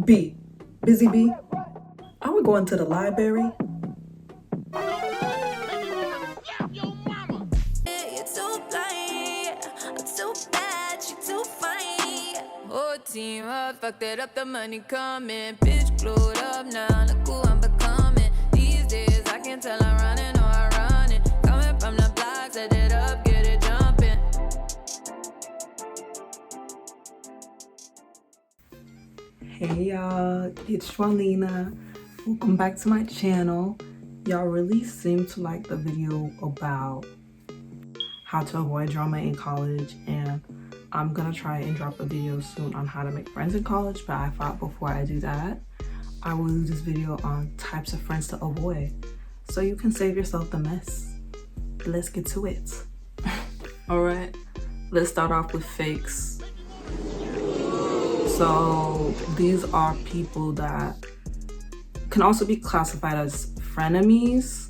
B. Busy B. Are we going to the library? Team up, fucked it up, the money coming. Bitch glued up now, look who I'm becoming. These days I can tell I'm running or I'm running. Coming from the block, set it up, get it jumping. Hey y'all, it's Shwalina. Welcome back to my channel. Y'all really seem to like the video about how to avoid drama in college, and I'm gonna try and drop a video soon on how to make friends in college, but I thought before I do that, I will do this video on types of friends to avoid so you can save yourself the mess. Let's get to it. Alright, let's start off with fakes. So these are people that can also be classified as frenemies.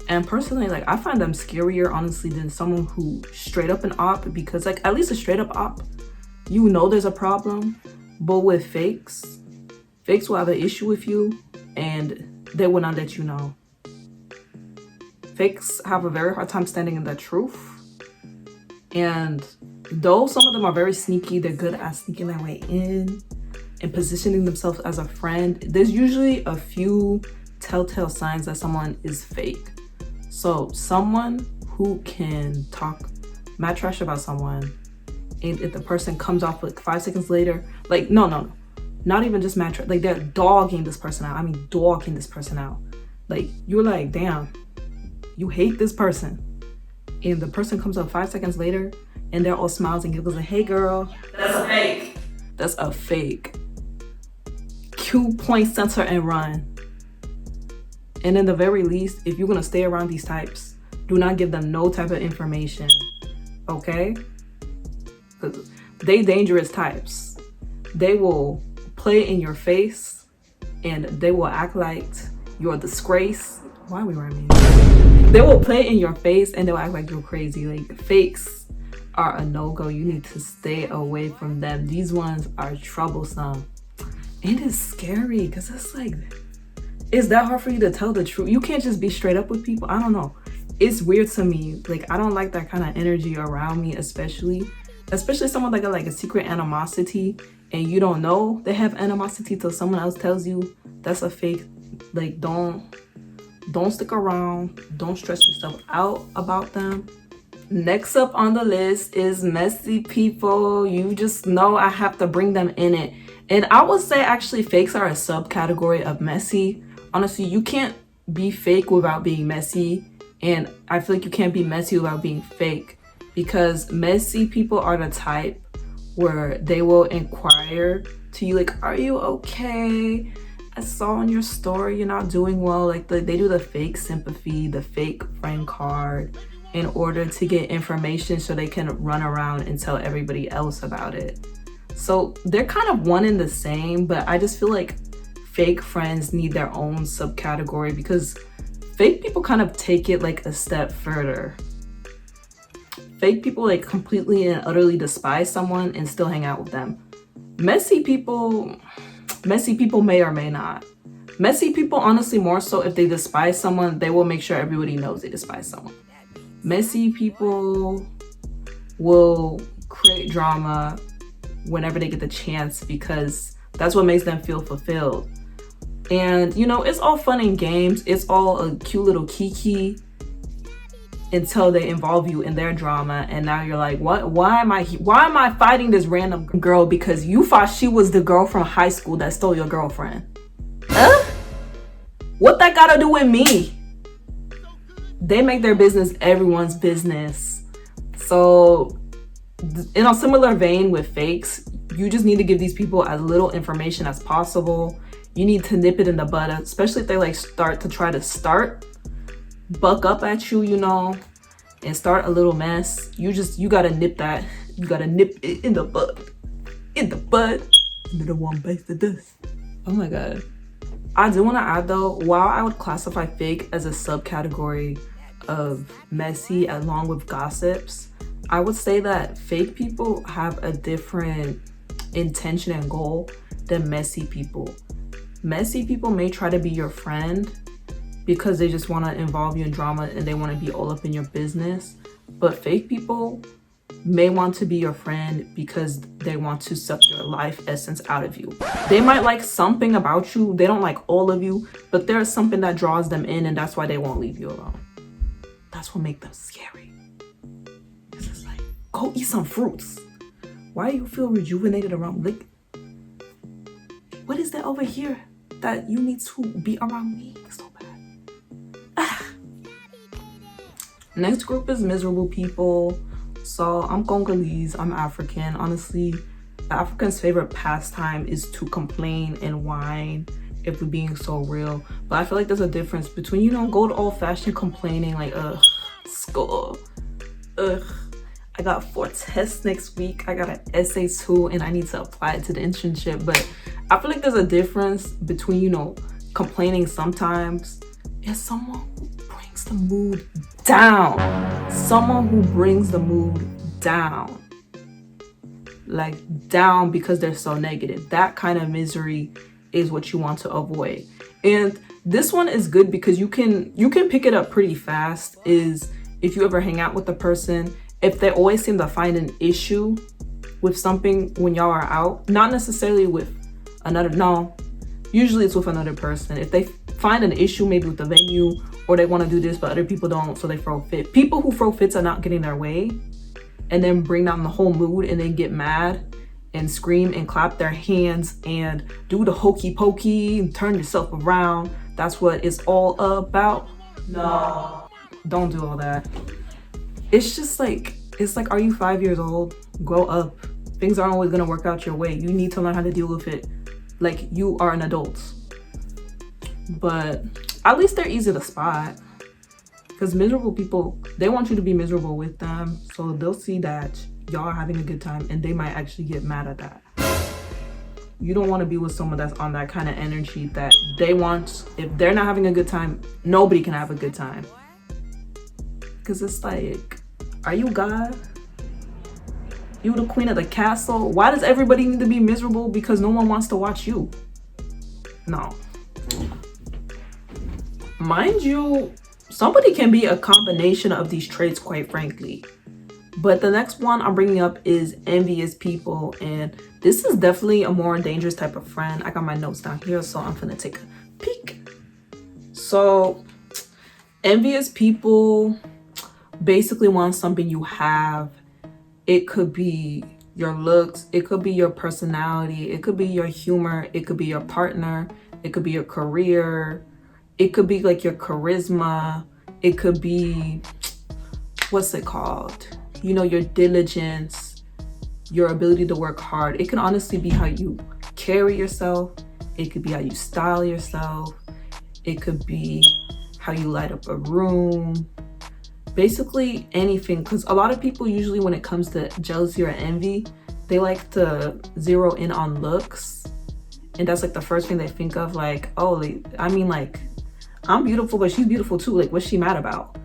And personally, like, I find them scarier, honestly, than someone who straight up an op, because, like, at least a straight up op, you know there's a problem. But with fakes will have an issue with you, and they will not let you know. Fakes have a very hard time standing in the truth. And though some of them are very sneaky, they're good at sneaking their way in and positioning themselves as a friend. There's usually a few telltale signs that someone is fake. So someone who can talk mad trash about someone, and if the person comes off like 5 seconds later, like, no, not even just mad trash, like they're dogging this person out. I mean, dogging this person out. Like, you're like, damn, you hate this person. And the person comes up 5 seconds later and they're all smiles and giggles like, hey girl, that's a fake. That's a fake. Cue, point, center, and run. And in the very least, if you're gonna stay around these types, do not give them no type of information, okay? Because they dangerous types. They will play in your face and they will act like you're a disgrace. Why are we wearing music? They will play in your face and they'll act like you're crazy. Like, fakes are a no-go. You need to stay away from them. These ones are troublesome. It is scary because it's like, it's that hard for you to tell the truth. You can't just be straight up with people. I don't know. It's weird to me. Like, I don't like that kind of energy around me, especially someone that got like a secret animosity and you don't know they have animosity till someone else tells you that's a fake. Like, don't stick around. Don't stress yourself out about them. Next up on the list is messy people. You just know I have to bring them in it. And I would say actually fakes are a subcategory of messy. Honestly, you can't be fake without being messy, and I feel like you can't be messy without being fake, because messy people are the type where they will inquire to you like, are you okay? I saw on your story you're not doing well. Like, they do the fake sympathy, the fake friend card in order to get information so they can run around and tell everybody else about it. So they're kind of one and the same, but I just feel like fake friends need their own subcategory because fake people kind of take it like a step further. Fake people like completely and utterly despise someone and still hang out with them. Messy people may or may not. Messy people, honestly, more so if they despise someone, they will make sure everybody knows they despise someone. Messy people will create drama whenever they get the chance because that's what makes them feel fulfilled. And you know, it's all fun and games. It's all a cute little kiki until they involve you in their drama, and now you're like, what? Why am I fighting this random girl because you thought she was the girl from high school that stole your girlfriend? Huh? What that gotta do with me? They make their business everyone's business. So in a similar vein with fakes, you just need to give these people as little information as possible. You need to nip it in the bud, especially if they like start to buck up at you, you know, and start a little mess. You gotta nip that. You gotta nip it in the bud. You're the one bites the dust. Oh my God. I do want to add though, while I would classify fake as a subcategory of messy along with gossips, I would say that fake people have a different intention and goal. than messy people. Messy people may try to be your friend because they just want to involve you in drama and they want to be all up in your business. But fake people may want to be your friend because they want to suck your life essence out of you. They might like something about you. They don't like all of you, but there's something that draws them in, and that's why they won't leave you alone. That's what makes them scary. It's just like, go eat some fruits. Why do you feel rejuvenated around? Like, what is that over here that you need to be around me? It's so bad. Next group is miserable people. So I'm Congolese, I'm African. Honestly, the African's favorite pastime is to complain and whine, if we're being so real. But I feel like there's a difference between, you know, good old-fashioned complaining, like, school, I got 4 tests next week, I got an essay too, and I need to apply it to the internship. But I feel like there's a difference between, you know, complaining sometimes and someone who brings the mood down. Someone who brings the mood down. Like, down because they're so negative. That kind of misery is what you want to avoid. And this one is good because you can pick it up pretty fast. Is if you ever hang out with a person, if they always seem to find an issue with something when y'all are out, not necessarily with another, no, usually it's with another person. If they find an issue maybe with the venue, or they want to do this but other people don't, so they throw a fit. People who throw fits are not getting their way and then bring down the whole mood and then get mad and scream and clap their hands and do the hokey pokey and turn yourself around. That's what it's all about. No, don't do all that. It's just like, it's like, are you 5 years old? Grow up. Things aren't always gonna work out your way. You need to learn how to deal with it like you are an adult. But at least they're easy to spot, because miserable people, they want you to be miserable with them, so they'll see that y'all are having a good time and they might actually get mad at that. You don't want to be with someone that's on that kind of energy that they want, if they're not having a good time, nobody can have a good time. Because it's like, are you God? You the queen of the castle? Why does everybody need to be miserable because no one wants to watch you? No. Mind you, somebody can be a combination of these traits, quite frankly. But the next one I'm bringing up is envious people, and this is definitely a more dangerous type of friend. I got my notes down here, so I'm gonna take a peek. So envious people basically want something you have. It could be your looks, it could be your personality, it could be your humor, it could be your partner, it could be your career, it could be like your charisma, it could be, what's it called? You know, your diligence, your ability to work hard. It can honestly be how you carry yourself. It could be how you style yourself. It could be how you light up a room. Basically anything, because a lot of people usually when it comes to jealousy or envy, they like to zero in on looks. And that's like the first thing they think of, like, oh, I mean, like, I'm beautiful, but she's beautiful too. Like, what's she mad about?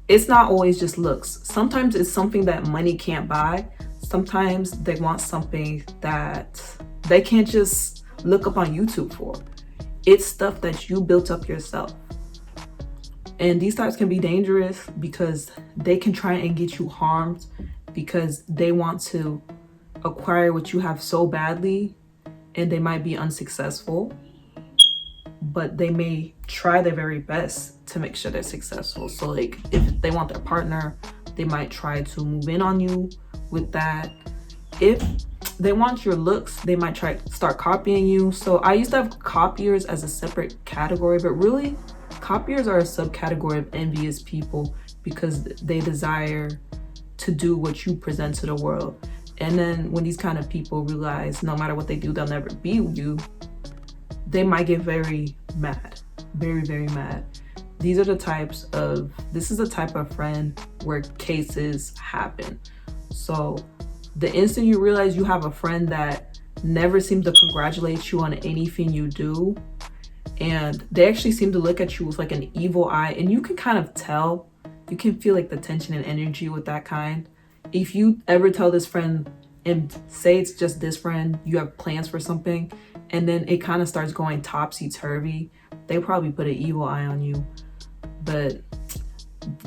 It's not always just looks. Sometimes it's something that money can't buy. Sometimes they want something that they can't just look up on YouTube for. It's stuff that you built up yourself. And these types can be dangerous because they can try and get you harmed because they want to acquire what you have so badly, and they might be unsuccessful, but they may try their very best to make sure they're successful. So like if they want their partner, they might try to move in on you with that. If they want your looks, they might try to start copying you. So I used to have copiers as a separate category, but really copiers are a subcategory of envious people because they desire to do what you present to the world. And then when these kind of people realize no matter what they do, they'll never be you, they might get very mad, very, very mad. This is the type of friend where cases happen. So the instant you realize you have a friend that never seems to congratulate you on anything you do, and they actually seem to look at you with like an evil eye, and you can kind of tell, you can feel like the tension and energy with that kind. If you ever tell this friend, and say it's just this friend, you have plans for something, and then it kind of starts going topsy-turvy, they probably put an evil eye on you. But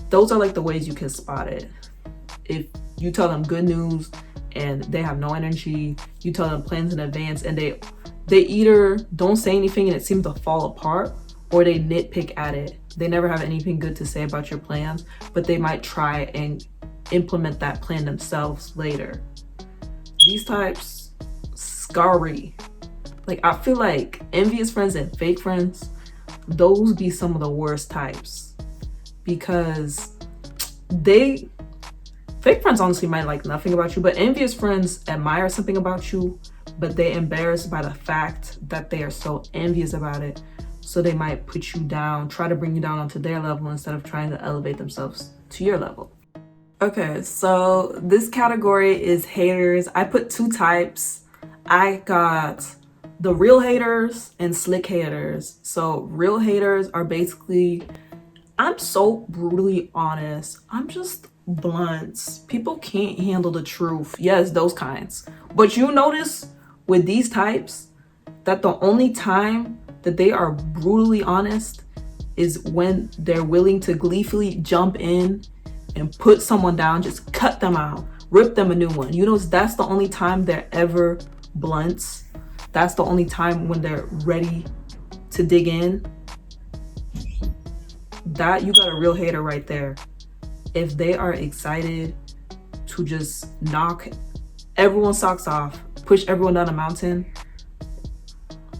those are like the ways you can spot it. If you tell them good news and they have no energy, you tell them plans in advance and they either don't say anything and it seems to fall apart, or they nitpick at it. They never have anything good to say about your plans, but they might try and implement that plan themselves later. These types, scary. Like, I feel like envious friends and fake friends, those be some of the worst types, because fake friends honestly might like nothing about you, but envious friends admire something about you, but they're embarrassed by the fact that they are so envious about it. So they might put you down, try to bring you down onto their level instead of trying to elevate themselves to your level. Okay, so this category is haters. I put 2 types. I got the real haters and slick haters. So real haters are basically, I'm so brutally honest. I'm just blunt. People can't handle the truth. Yes, those kinds. But you notice with these types that the only time that they are brutally honest is when they're willing to gleefully jump in and put someone down, just cut them out, rip them a new one. You know, that's the only time they're ever blunt. That's the only time when they're ready to dig in. That, you got a real hater right there. If they are excited to just knock everyone's socks off, push everyone down a mountain,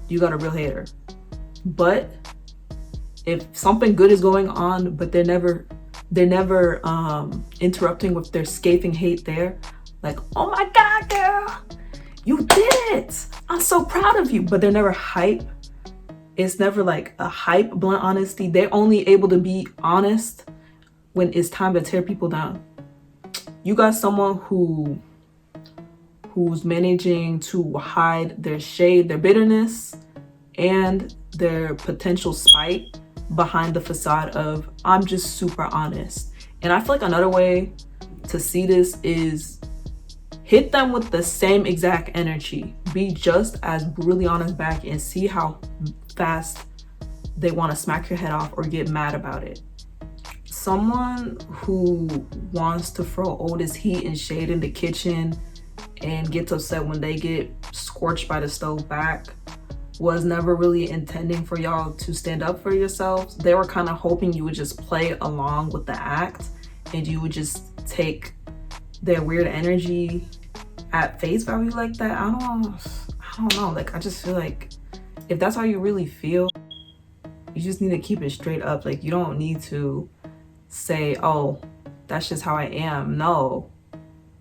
you got a real hater. But if something good is going on, but they're never interrupting with their scathing hate there, like, oh my God, girl, you did it, I'm so proud of you, but they're never hype. It's never like a hype blunt honesty. They're only able to be honest when it's time to tear people down. You got someone who's managing to hide their shade, their bitterness, and their potential spite behind the facade of, I'm just super honest. And I feel like another way to see this is hit them with the same exact energy. Be just as brutally honest back and see how fast they want to smack your head off or get mad about it. Someone who wants to throw all this heat and shade in the kitchen and gets upset when they get scorched by the stove back was never really intending for y'all to stand up for yourselves. They were kind of hoping you would just play along with the act and you would just take their weird energy at face value like that. I don't know. Like, I just feel like if that's how you really feel, you just need to keep it straight up. Like, you don't need to say, oh, that's just how I am. No.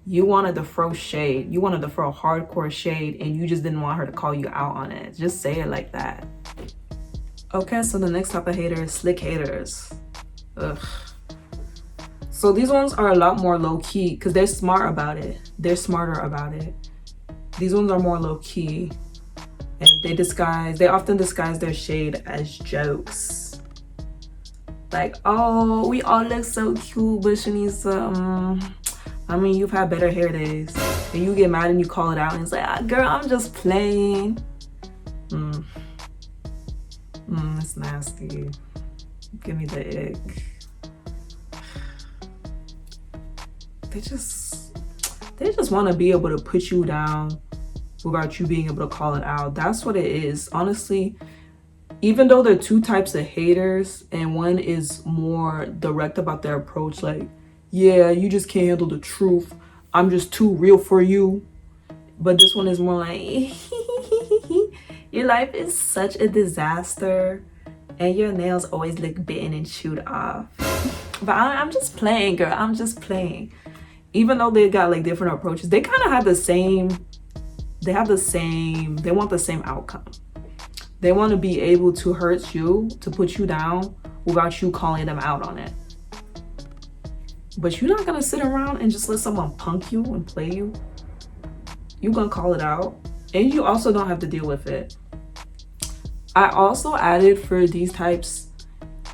You wanted to throw shade. You wanted to throw hardcore shade and you just didn't want her to call you out on it. Just say it like that. Okay, so the next type of hater is slick haters. Ugh. So these ones are a lot more low-key because they're smart about it. They're smarter about it. These ones are more low-key. And they often disguise their shade as jokes. Like, oh, we all look so cute, but Shanisa, I mean, you've had better hair days. And you get mad and you call it out and it's like, girl, I'm just playing. It's nasty. Give me the ick. They just want to be able to put you down without you being able to call it out. That's what it is. Honestly, even though there are 2 types of haters and one is more direct about their approach, like, yeah, you just can't handle the truth, I'm just too real for you. But this one is more like, your life is such a disaster and your nails always look bitten and chewed off. But I'm just playing, girl. I'm just playing. Even though they got like different approaches, they kind of have the same, they want the same outcome. They want to be able to hurt you, to put you down without you calling them out on it. But you're not gonna sit around and just let someone punk you and play you. You're gonna call it out. And you also don't have to deal with it. I also added for these types,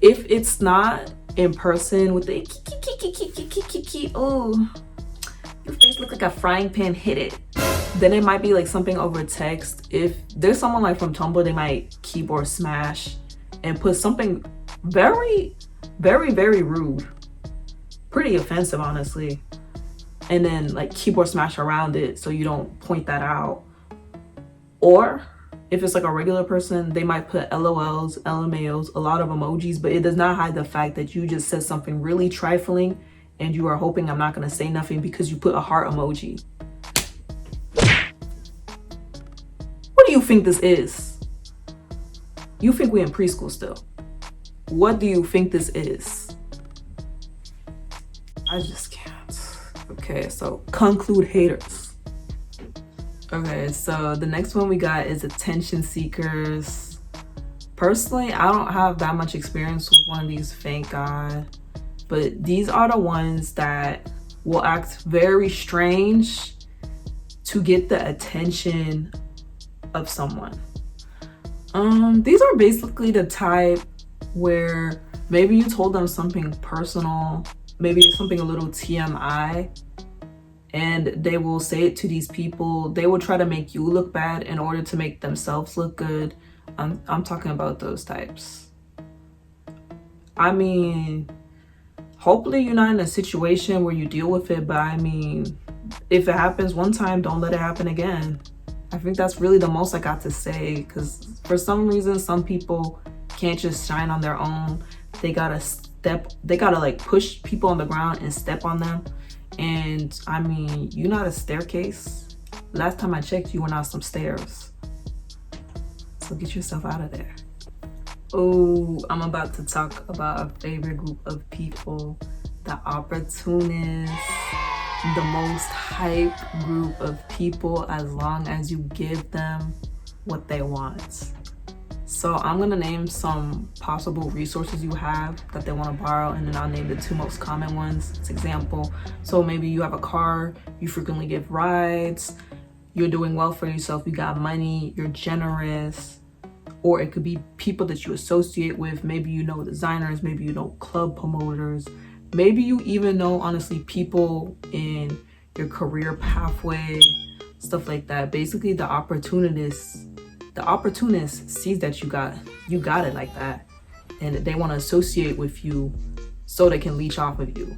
if it's not in person with the oh, your face look like a frying pan, hit it. Then it might be like something over text. If there's someone like from Tumblr, they might keyboard smash and put something very, very, very rude, pretty offensive, honestly, and then like keyboard smash around it so you don't point that out. Or if it's like a regular person, they might put LOLs, LMAOs, a lot of emojis, but it does not hide the fact that you just said something really trifling and you are hoping I'm not going to say nothing because you put a heart emoji. What do you think this is? You think we in preschool still? What do you think this is? I just can't. Okay, so conclude haters. Okay, so the next one we got is attention seekers. Personally, I don't have that much experience with one of these, thank God. But these are the ones that will act very strange to get the attention of someone. These are basically the type where maybe you told them something personal, maybe it's something a little TMI, and they will say it to these people. They will try to make you look bad in order to make themselves look good. I'm talking about those types. I mean, hopefully you're not in a situation where you deal with it, but I mean, if it happens one time, don't let it happen again. I think that's really the most I got to say, because for some reason, some people can't just shine on their own. They gotta like push people on the ground and step on them. And I mean, you're not a staircase. Last time I checked, you were not some stairs. So get yourself out of there. Oh, I'm about to talk about a favorite group of people, the opportunists. The most hype group of people as long as you give them what they want. So I'm gonna name some possible resources you have that they want to borrow, and then I'll name the two most common ones. It's example. So maybe you have a car, you frequently give rides, you're doing well for yourself, you got money, you're generous. Or it could be people that you associate with. Maybe you know designers, maybe you know club promoters, maybe you even know, honestly, people in your career pathway, stuff like that. Basically, the opportunist sees that you got it like that, and they want to associate with you so they can leech off of you.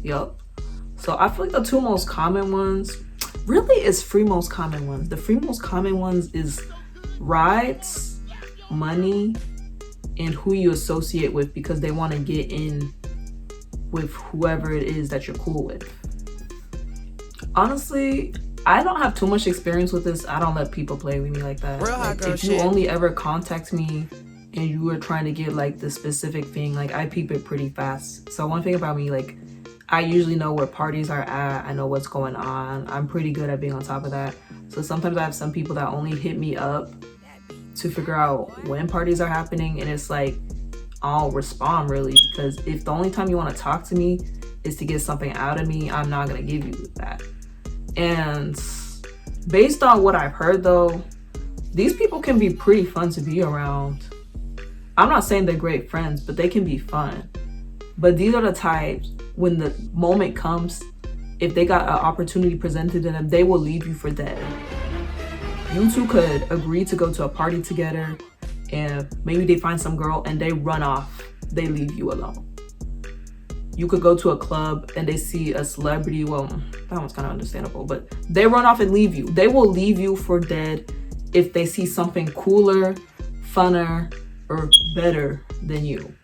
Yup. So I feel like the two most common ones really is three most common ones. The three most common ones is rides, money, and who you associate with, because they want to get in with whoever it is that you're cool with. Honestly, I don't have too much experience with this. I don't let people play with me like that. Like, if you only ever contact me and you were trying to get like the specific thing, like I peep it pretty fast. So one thing about me, like I usually know where parties are at. I know what's going on. I'm pretty good at being on top of that. So sometimes I have some people that only hit me up to figure out when parties are happening, and it's like I'll respond really, because if the only time you want to talk to me is to get something out of me, I'm not going to give you that. And based on what I've heard though, these people can be pretty fun to be around. I'm not saying they're great friends, but they can be fun. But these are the types, when the moment comes, if they got an opportunity presented to them, they will leave you for dead. You two could agree to go to a party together, and maybe they find some girl and they run off. They leave you alone. You could go to a club and they see a celebrity. Well, that one's kind of understandable, but they run off and leave you. They will leave you for dead if they see something cooler, funner, or better than you.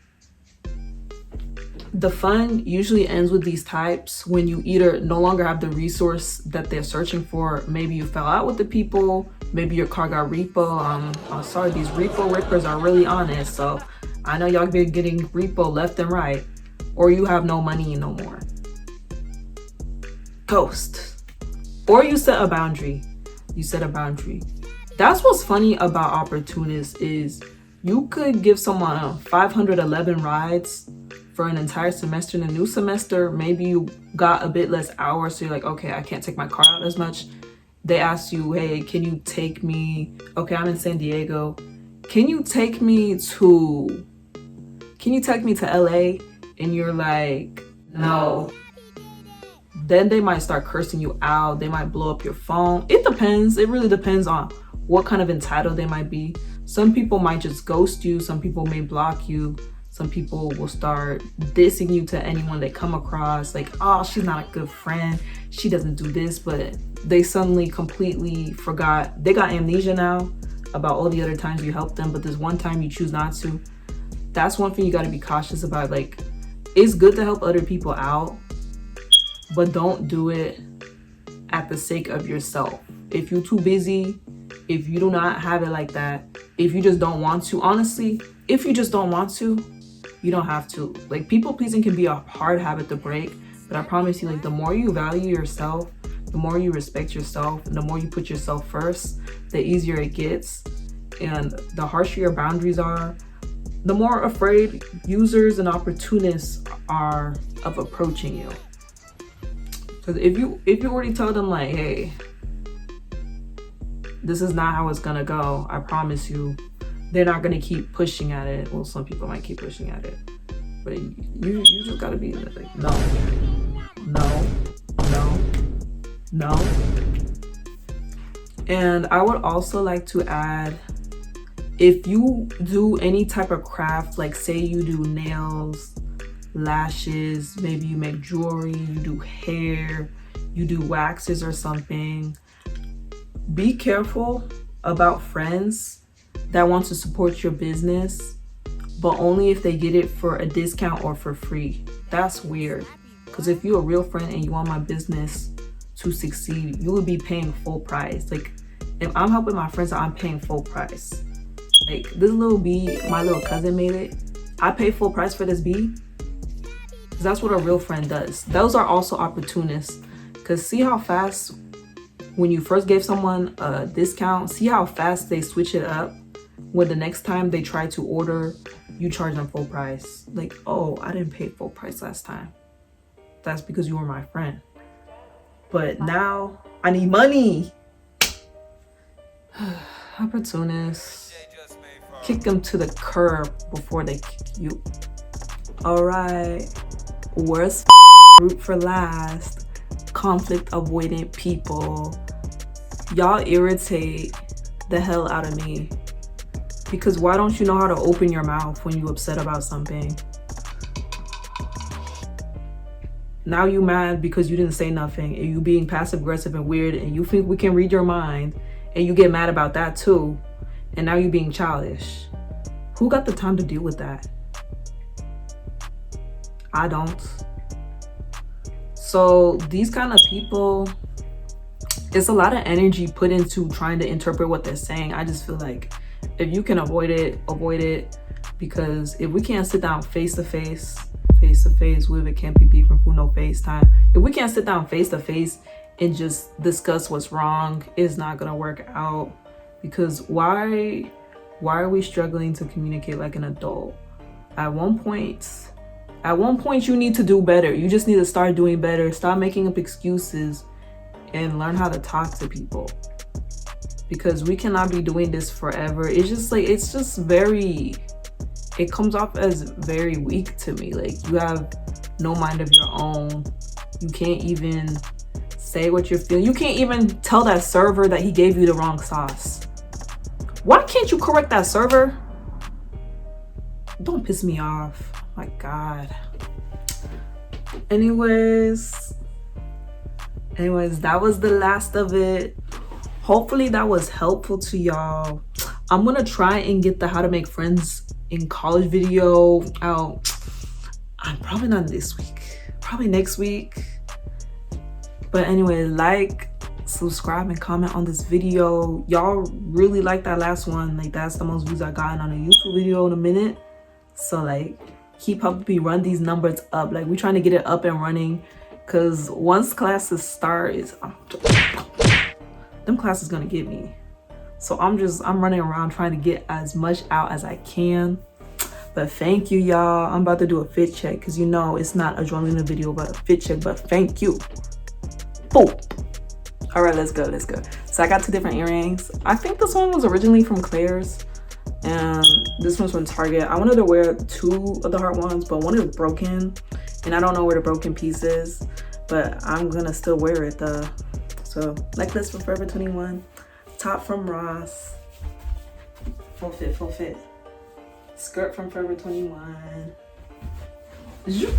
The fun usually ends with these types when you either no longer have the resource that they're searching for. Maybe you fell out with the people. Maybe your car got repo. I'm sorry, these repo rippers are really honest. So I know y'all been getting repo left and right. Or you have no money no more. Ghost. Or you set a boundary. That's what's funny about opportunists is you could give someone 511 rides for an entire semester. In a new semester, maybe you got a bit less hours, so you're like, okay, I can't take my car out as much. They ask you, hey, can you take me? Okay, I'm in San Diego. Can you take me to LA? And you're like, no. then they might start cursing you out. They might blow up your phone. It depends. It really depends on what kind of entitled they might be. Some people might just ghost you. Some people may block you. Some people will start dissing you to anyone they come across. Like, oh, she's not a good friend. She doesn't do this. But they suddenly completely forgot. They got amnesia now about all the other times you helped them. But this one time you choose not to. That's one thing you got to be cautious about. Like, it's good to help other people out, but don't do it at the sake of yourself. If you're too busy, if you do not have it like that, if you just don't want to, honestly, if you just don't want to, you don't have to. Like, people pleasing can be a hard habit to break, but I promise you, like, the more you value yourself, the more you respect yourself, and the more you put yourself first, the easier it gets. And the harsher your boundaries are, the more afraid users and opportunists are of approaching you. Because if you already tell them, like, hey, this is not how it's gonna go, I promise you, they're not gonna keep pushing at it. Well, some people might keep pushing at it, but you just gotta be like, no. And I would also like to add, if you do any type of craft, like say you do nails, lashes, maybe you make jewelry, you do hair, you do waxes or something, be careful about friends that want to support your business, but only if they get it for a discount or for free. That's weird, because if you're a real friend and you want my business to succeed, you would be paying full price. Like, if I'm helping my friends, I'm paying full price. Like, this little bee, my little cousin made it. I pay full price for this bee. Because that's what a real friend does. Those are also opportunists. Because see how fast, when you first gave someone a discount, see how fast they switch it up when the next time they try to order, you charge them full price. Like, oh, I didn't pay full price last time. That's because you were my friend. But now I need money. Opportunists. Kick them to the curb before they kick you. All right. Worst group for last. Conflict avoidant people. Y'all irritate the hell out of me. Because why don't you know how to open your mouth when you're upset about something? Now you mad because you didn't say nothing, and you being passive aggressive and weird, and you think we can read your mind, and you get mad about that too, and now you being childish. Who got the time to deal with that? I don't. So these kind of people, it's a lot of energy put into trying to interpret what they're saying. I just feel like if you can avoid it, because if we can't sit down face to face with it, can't be beefing through no FaceTime. If we can't sit down face to face and just discuss what's wrong, it's not gonna work out. Because why are we struggling to communicate like an adult? At one point you need to do better. You just need to start doing better. Stop making up excuses and learn how to talk to people. Because we cannot be doing this forever. It's just like, it comes off as very weak to me. Like, you have no mind of your own. You can't even say what you're feeling. You can't even tell that server that he gave you the wrong sauce. Why can't you correct that server? Don't piss me off. My God. Anyways, that was the last of it. Hopefully that was helpful to y'all. I'm gonna try and get the how to make friends in college video out. I'm probably not this week, probably next week. But anyway, like, subscribe, and comment on this video. Y'all really like that last one. Like, that's the most views I gotten on a YouTube video in a minute. So like, keep helping me run these numbers up. Like, we're trying to get it up and running, because once classes start, them classes gonna get me. So I'm running around trying to get as much out as I can. But thank you, y'all. I'm about to do a fit check, because you know it's not a Joanna video but a fit check. But thank you. Boom. All right, let's go. So I got 2 different earrings. I think this one was originally from Claire's, and this one's from Target. I wanted to wear 2 of the heart ones, but one is broken, and I don't know where the broken piece is. but I'm gonna still wear it though. So necklace from Forever 21, top from Ross, full fit, skirt from Forever 21. Zoop.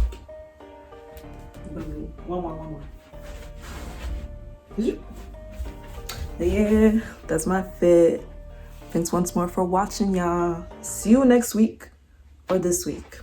One more. Zoop. Yeah, that's my fit. Thanks once more for watching, y'all. See you next week or this week.